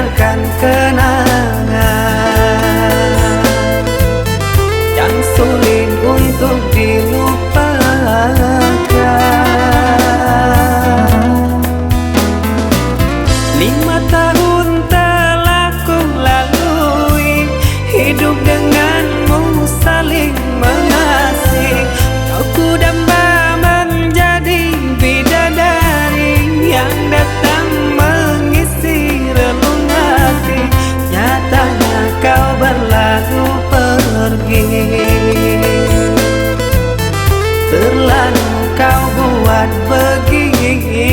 tinggalkan kenangan yang sulit untuk dilupakan. 5 tahun telah ku lalui, hidup denganmu saling mengasihi. Kau ku damba menjadi bidadari yang datang mengisi relung hati. Nyatanya kau berlalu pergi, terlalu kau buat begini.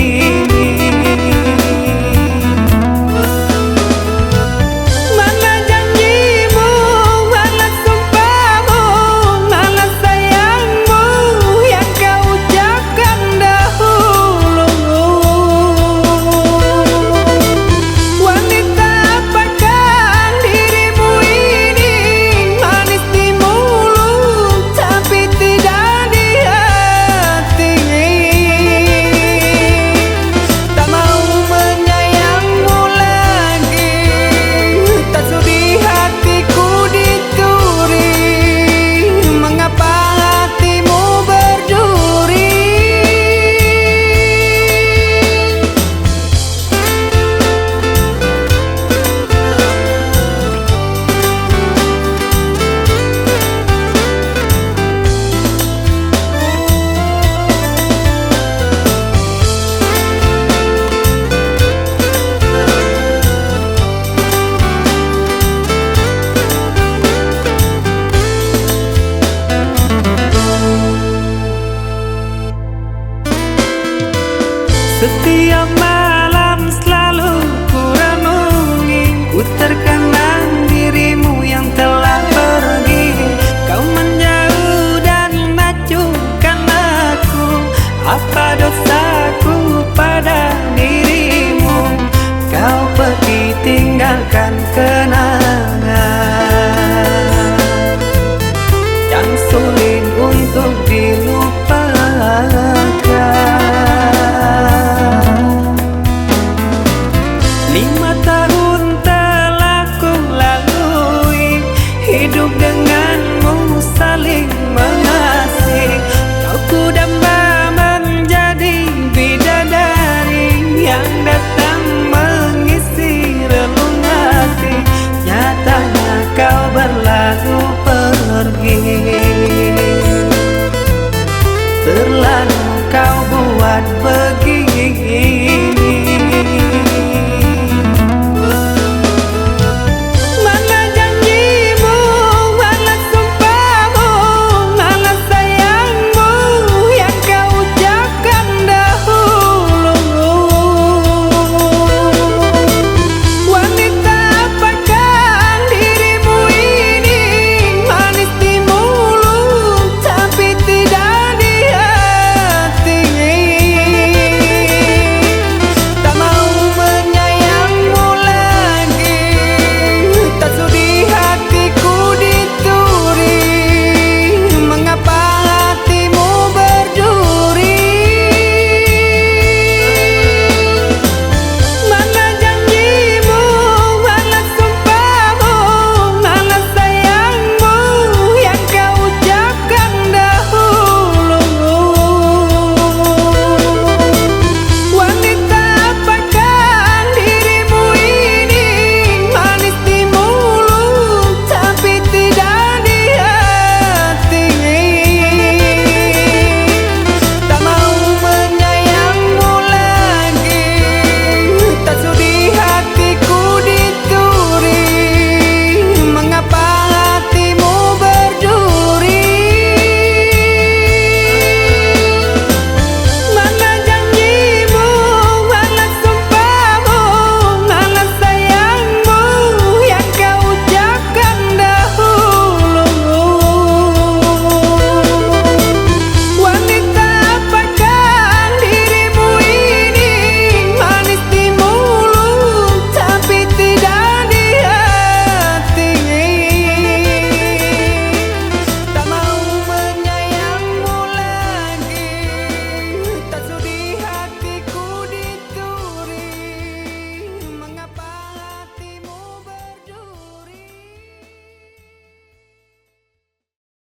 Setiap malam selalu ku renungi, ku terkenang dirimu yang telah pergi. Kau menjauh dan acuhkan aku, apa dosaku pada dirimu? Kau pergi tinggalkan kenangan yang sulit untuk dilupakan. 5 tahun